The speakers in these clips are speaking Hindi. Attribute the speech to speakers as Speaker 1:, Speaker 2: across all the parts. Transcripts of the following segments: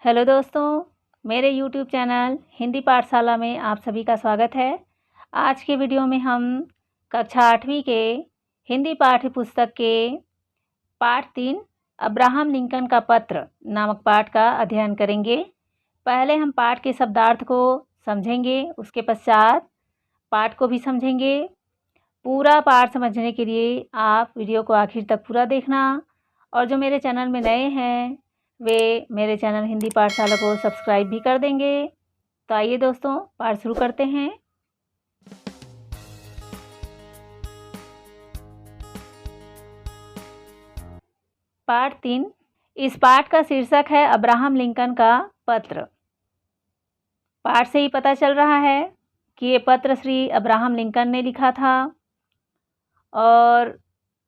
Speaker 1: हेलो दोस्तों, मेरे YouTube चैनल हिंदी पाठशाला में आप सभी का स्वागत है। आज के वीडियो में हम कक्षा 8वीं के हिंदी पाठ्य पुस्तक के पाठ 3 अब्राहम लिंकन का पत्र नामक पाठ का अध्ययन करेंगे। पहले हम पाठ के शब्दार्थ को समझेंगे, उसके पश्चात पाठ को भी समझेंगे। पूरा पाठ समझने के लिए आप वीडियो को आखिर तक पूरा देखना और जो मेरे चैनल में नए हैं वे मेरे चैनल हिंदी पाठशाला को सब्सक्राइब भी कर देंगे। तो आइए दोस्तों, पाठ शुरू करते हैं। पाठ 3। इस पाठ का शीर्षक है अब्राहम लिंकन का पत्र। पाठ से ही पता चल रहा है कि ये पत्र श्री अब्राहम लिंकन ने लिखा था और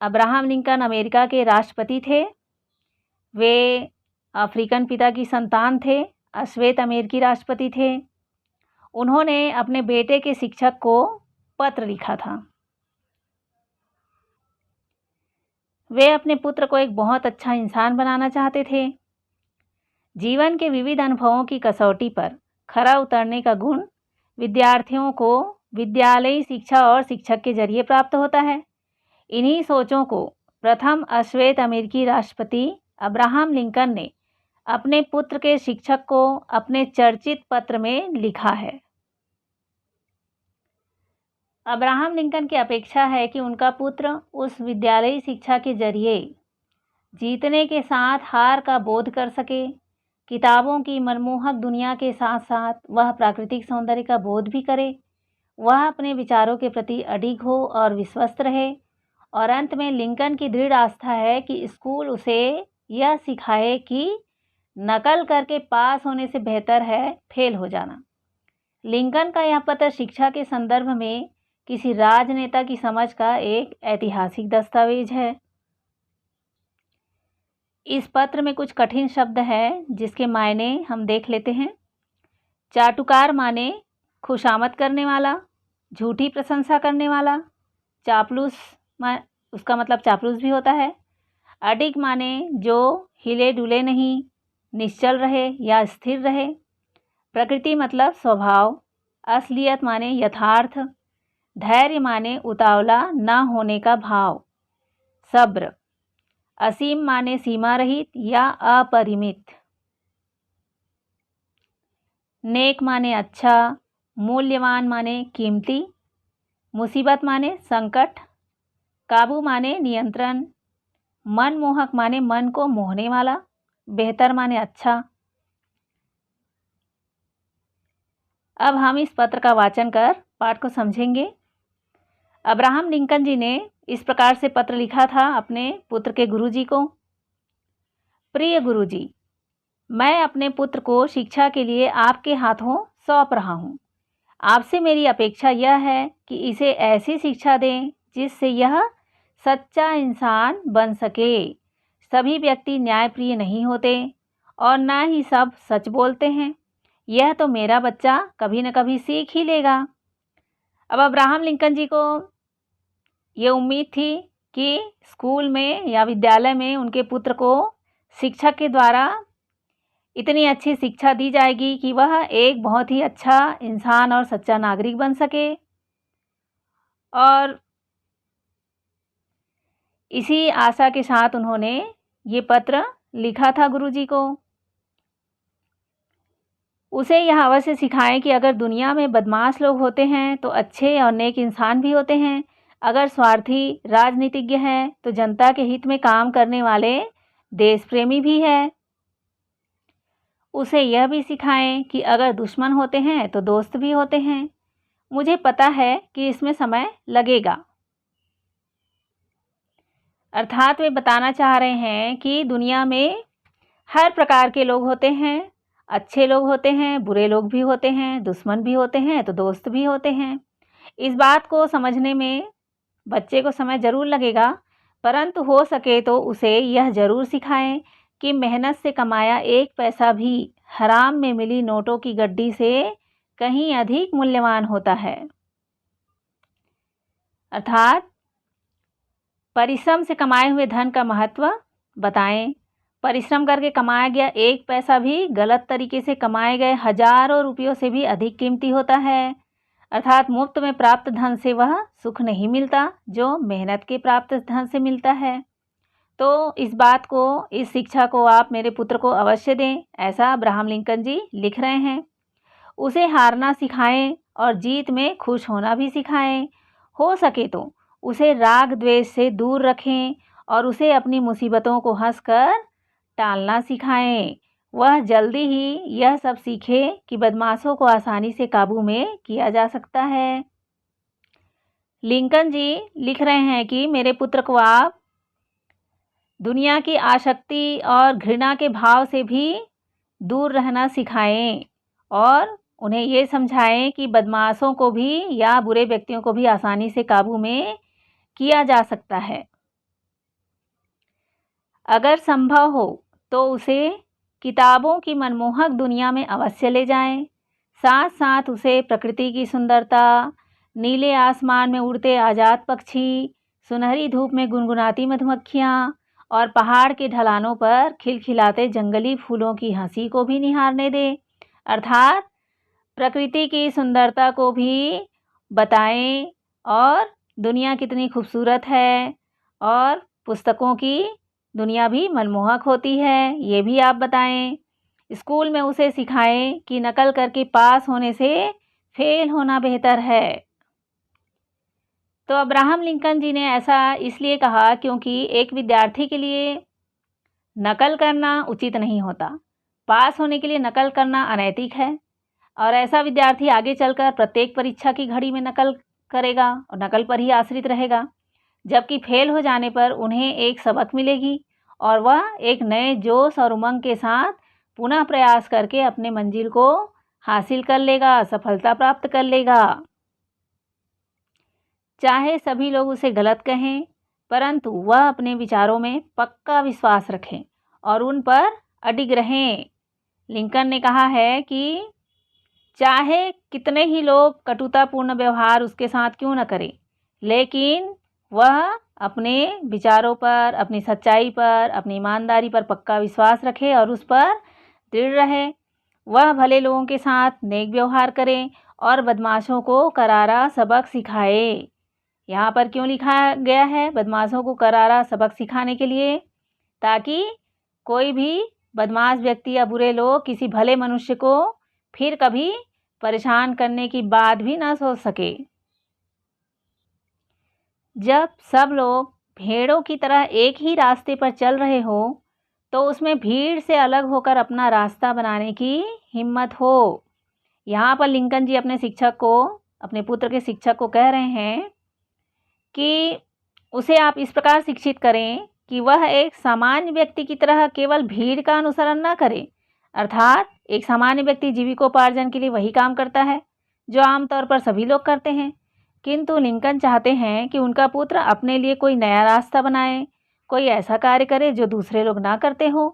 Speaker 1: अब्राहम लिंकन अमेरिका के राष्ट्रपति थे। वे अफ्रीकन पिता की संतान थे, अश्वेत अमेरिकी राष्ट्रपति थे। उन्होंने अपने बेटे के शिक्षक को पत्र लिखा था। वे अपने पुत्र को एक बहुत अच्छा इंसान बनाना चाहते थे। जीवन के विविध अनुभवों की कसौटी पर खरा उतरने का गुण विद्यार्थियों को विद्यालयी शिक्षा और शिक्षक के जरिए प्राप्त होता है। इन्हीं सोचों को प्रथम अश्वेत अमेरिकी राष्ट्रपति अब्राहम लिंकन ने अपने पुत्र के शिक्षक को अपने चर्चित पत्र में लिखा है। अब्राहम लिंकन की अपेक्षा है कि उनका पुत्र उस विद्यालयी शिक्षा के जरिए जीतने के साथ हार का बोध कर सके। किताबों की मनमोहक दुनिया के साथ साथ वह प्राकृतिक सौंदर्य का बोध भी करे। वह अपने विचारों के प्रति अडिग हो और विश्वस्त रहे। और अंत में लिंकन की दृढ़ आस्था है कि स्कूल उसे यह सिखाए कि नकल करके पास होने से बेहतर है फेल हो जाना। लिंकन का यह पत्र शिक्षा के संदर्भ में किसी राजनेता की समझ का एक ऐतिहासिक दस्तावेज है। इस पत्र में कुछ कठिन शब्द हैं जिसके मायने हम देख लेते हैं। चाटुकार माने खुशामद करने वाला, झूठी प्रशंसा करने वाला। चापलूस उसका मतलब चापलूस भी होता है। अडिग माने जो हिले डुले नहीं, निश्चल रहे या स्थिर रहे। प्रकृति मतलब स्वभाव। असलियत माने यथार्थ। धैर्य माने उतावला न होने का भाव। सब्र। असीम माने सीमा रहित या अपरिमित। नेक माने अच्छा। मूल्यवान माने कीमती। मुसीबत माने संकट। काबू माने नियंत्रण। मनमोहक माने मन को मोहने वाला। बेहतर माने अच्छा। अब हम इस पत्र का वाचन कर पाठ को समझेंगे। अब्राहम लिंकन जी ने इस प्रकार से पत्र लिखा था अपने पुत्र के गुरुजी को। प्रिय गुरुजी, मैं अपने पुत्र को शिक्षा के लिए आपके हाथों सौंप रहा हूँ। आपसे मेरी अपेक्षा यह है कि इसे ऐसी शिक्षा दें जिससे यह सच्चा इंसान बन सके। सभी व्यक्ति न्यायप्रिय नहीं होते और ना ही सब सच बोलते हैं। यह तो मेरा बच्चा कभी न कभी सीख ही लेगा। अब अब्राहम लिंकन जी को ये उम्मीद थी कि स्कूल में या विद्यालय में उनके पुत्र को शिक्षक के द्वारा इतनी अच्छी शिक्षा दी जाएगी कि वह एक बहुत ही अच्छा इंसान और सच्चा नागरिक बन सके। और इसी आशा के साथ उन्होंने ये पत्र लिखा था गुरुजी को। उसे यह अवश्य सिखाएं कि अगर दुनिया में बदमाश लोग होते हैं तो अच्छे और नेक इंसान भी होते हैं। अगर स्वार्थी राजनीतिज्ञ हैं तो जनता के हित में काम करने वाले देश प्रेमी भी हैं। उसे यह भी सिखाएं कि अगर दुश्मन होते हैं तो दोस्त भी होते हैं। मुझे पता है कि इसमें समय लगेगा। अर्थात वे बताना चाह रहे हैं कि दुनिया में हर प्रकार के लोग होते हैं। अच्छे लोग होते हैं, बुरे लोग भी होते हैं, दुश्मन भी होते हैं तो दोस्त भी होते हैं। इस बात को समझने में बच्चे को समय ज़रूर लगेगा, परंतु हो सके तो उसे यह ज़रूर सिखाएं कि मेहनत से कमाया एक पैसा भी हराम में मिली नोटों की गड्डी से कहीं अधिक मूल्यवान होता है। अर्थात परिश्रम से कमाए हुए धन का महत्व बताएं। परिश्रम करके कमाया गया एक पैसा भी गलत तरीके से कमाए गए हजारों रुपयों से भी अधिक कीमती होता है। अर्थात मुफ्त में प्राप्त धन से वह सुख नहीं मिलता जो मेहनत के प्राप्त धन से मिलता है। तो इस बात को, इस शिक्षा को आप मेरे पुत्र को अवश्य दें, ऐसा अब्राहम लिंकन जी लिख रहे हैं। उसे हारना सिखाएं और जीत में खुश होना भी सिखाएं। हो सके तो उसे राग द्वेष से दूर रखें और उसे अपनी मुसीबतों को हंसकर टालना सिखाएं। वह जल्दी ही यह सब सीखे कि बदमाशों को आसानी से काबू में किया जा सकता है। लिंकन जी लिख रहे हैं कि मेरे पुत्र को आप दुनिया की आसक्ति और घृणा के भाव से भी दूर रहना सिखाएं और उन्हें ये समझाएं कि बदमाशों को भी या बुरे व्यक्तियों को भी आसानी से काबू में किया जा सकता है। अगर संभव हो तो उसे किताबों की मनमोहक दुनिया में अवश्य ले जाएं। साथ साथ उसे प्रकृति की सुंदरता, नीले आसमान में उड़ते आज़ाद पक्षी, सुनहरी धूप में गुनगुनाती मधुमक्खियाँ और पहाड़ के ढलानों पर खिलखिलाते जंगली फूलों की हंसी को भी निहारने दें। अर्थात प्रकृति की सुंदरता को भी बताएं और दुनिया कितनी खूबसूरत है और पुस्तकों की दुनिया भी मनमोहक होती है, ये भी आप बताएं। स्कूल में उसे सिखाएं कि नकल करके पास होने से फेल होना बेहतर है। तो अब्राहम लिंकन जी ने ऐसा इसलिए कहा क्योंकि एक विद्यार्थी के लिए नकल करना उचित नहीं होता। पास होने के लिए नकल करना अनैतिक है और ऐसा विद्यार्थी आगे चलकर प्रत्येक परीक्षा की घड़ी में नकल करेगा और नकल पर ही आश्रित रहेगा, जबकि फेल हो जाने पर उन्हें एक सबक मिलेगी और वह एक नए जोश और उमंग के साथ पुनः प्रयास करके अपने मंजिल को हासिल कर लेगा, सफलता प्राप्त कर लेगा। चाहे सभी लोग उसे गलत कहें, परंतु वह अपने विचारों में पक्का विश्वास रखें और उन पर अडिग रहें। लिंकन ने कहा है कि चाहे कितने ही लोग कटुतापूर्ण व्यवहार उसके साथ क्यों न करें, लेकिन वह अपने विचारों पर, अपनी सच्चाई पर, अपनी ईमानदारी पर पक्का विश्वास रखे और उस पर दृढ़ रहे। वह भले लोगों के साथ नेक व्यवहार करे और बदमाशों को करारा सबक सिखाए। यहाँ पर क्यों लिखा गया है बदमाशों को करारा सबक सिखाने के लिए? ताकि कोई भी बदमाश व्यक्ति या बुरे लोग किसी भले मनुष्य को फिर कभी परेशान करने की बात भी ना सोच सके। जब सब लोग भेड़ों की तरह एक ही रास्ते पर चल रहे हो तो उसमें भीड़ से अलग होकर अपना रास्ता बनाने की हिम्मत हो। यहाँ पर लिंकन जी अपने शिक्षक को, अपने पुत्र के शिक्षक को कह रहे हैं कि उसे आप इस प्रकार शिक्षित करें कि वह एक सामान्य व्यक्ति की तरह केवल भीड़ का अनुसरण ना करे। अर्थात एक सामान्य व्यक्ति जीविकोपार्जन के लिए वही काम करता है जो आमतौर पर सभी लोग करते हैं, किंतु लिंकन चाहते हैं कि उनका पुत्र अपने लिए कोई नया रास्ता बनाए, कोई ऐसा कार्य करे जो दूसरे लोग ना करते हो।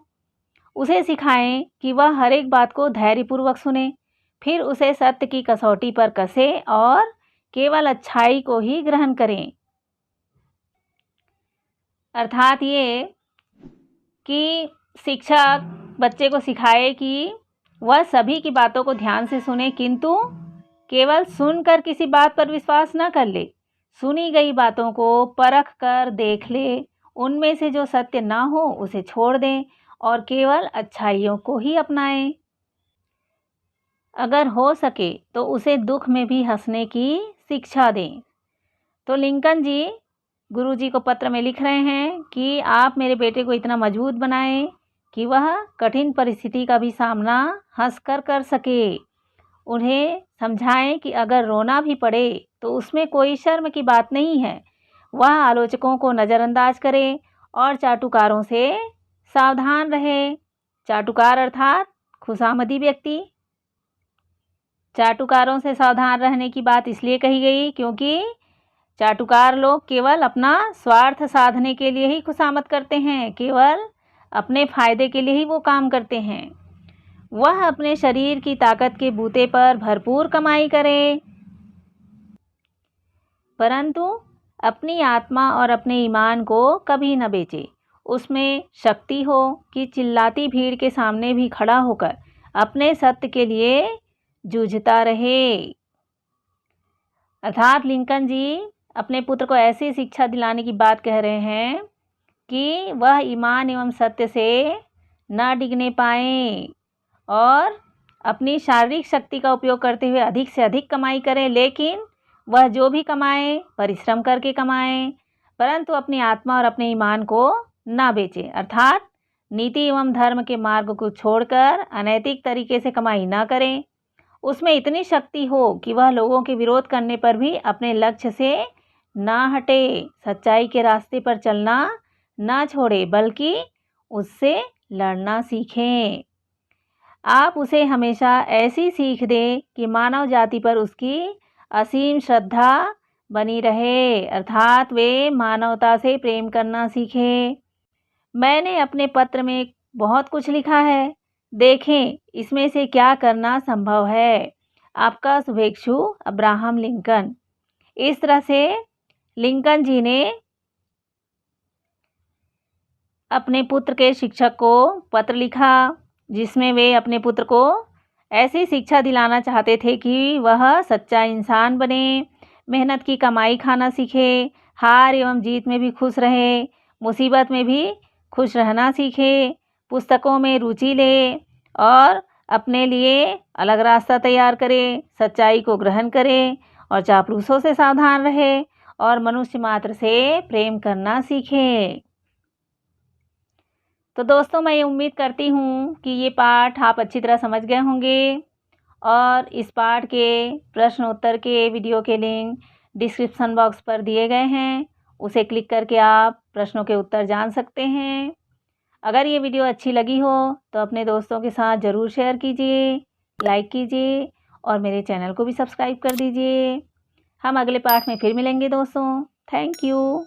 Speaker 1: उसे सिखाएं कि वह हर एक बात को धैर्यपूर्वक सुने, फिर उसे सत्य की कसौटी पर कसे और केवल अच्छाई को ही ग्रहण करें। अर्थात ये कि शिक्षक बच्चे को सिखाए कि वह सभी की बातों को ध्यान से सुने, किंतु केवल सुनकर किसी बात पर विश्वास न कर ले। सुनी गई बातों को परख कर देख ले, उनमें से जो सत्य ना हो उसे छोड़ दें और केवल अच्छाइयों को ही अपनाएं। अगर हो सके तो उसे दुख में भी हंसने की शिक्षा दें। तो लिंकन जी गुरुजी को पत्र में लिख रहे हैं कि आप मेरे बेटे को इतना मजबूत बनाएं कि वह कठिन परिस्थिति का भी सामना हंसकर कर सके। उन्हें समझाएं कि अगर रोना भी पड़े तो उसमें कोई शर्म की बात नहीं है। वह आलोचकों को नज़रअंदाज करे और चाटुकारों से सावधान रहे। चाटुकार अर्थात खुशामदी व्यक्ति। चाटुकारों से सावधान रहने की बात इसलिए कही गई क्योंकि चाटुकार लोग केवल अपना स्वार्थ साधने के लिए ही खुशामद करते हैं, केवल अपने फायदे के लिए ही वो काम करते हैं। वह अपने शरीर की ताकत के बूते पर भरपूर कमाई करे, परंतु अपनी आत्मा और अपने ईमान को कभी न बेचे। उसमें शक्ति हो कि चिल्लाती भीड़ के सामने भी खड़ा होकर अपने सत्य के लिए जूझता रहे। अर्थात लिंकन जी अपने पुत्र को ऐसी शिक्षा दिलाने की बात कह रहे हैं कि वह ईमान एवं सत्य से न डिगने पाए और अपनी शारीरिक शक्ति का उपयोग करते हुए अधिक से अधिक कमाई करें, लेकिन वह जो भी कमाए परिश्रम करके कमाए, परंतु अपनी आत्मा और अपने ईमान को ना बेचे। अर्थात नीति एवं धर्म के मार्ग को छोड़कर अनैतिक तरीके से कमाई ना करें। उसमें इतनी शक्ति हो कि वह लोगों के विरोध करने पर भी अपने लक्ष्य से ना हटे, सच्चाई के रास्ते पर चलना ना छोड़े, बल्कि उससे लड़ना सीखें। आप उसे हमेशा ऐसी सीख दें कि मानव जाति पर उसकी असीम श्रद्धा बनी रहे, अर्थात वे मानवता से प्रेम करना सीखें। मैंने अपने पत्र में बहुत कुछ लिखा है, देखें इसमें से क्या करना संभव है। आपका शुभेच्छु अब्राहम लिंकन। इस तरह से लिंकन जी ने अपने पुत्र के शिक्षक को पत्र लिखा, जिसमें वे अपने पुत्र को ऐसी शिक्षा दिलाना चाहते थे कि वह सच्चा इंसान बने, मेहनत की कमाई खाना सीखे, हार एवं जीत में भी खुश रहे, मुसीबत में भी खुश रहना सीखे, पुस्तकों में रुचि ले और अपने लिए अलग रास्ता तैयार करे, सच्चाई को ग्रहण करे और चापलूसों से सावधान रहे और मनुष्य मात्र से प्रेम करना सीखे। तो दोस्तों, मैं ये उम्मीद करती हूँ कि ये पाठ आप अच्छी तरह समझ गए होंगे और इस पाठ के प्रश्न उत्तर के वीडियो के लिंक डिस्क्रिप्शन बॉक्स पर दिए गए हैं, उसे क्लिक करके आप प्रश्नों के उत्तर जान सकते हैं। अगर ये वीडियो अच्छी लगी हो तो अपने दोस्तों के साथ ज़रूर शेयर कीजिए, लाइक कीजिए और मेरे चैनल को भी सब्सक्राइब कर दीजिए। हम अगले पाठ में फिर मिलेंगे दोस्तों। Thank you.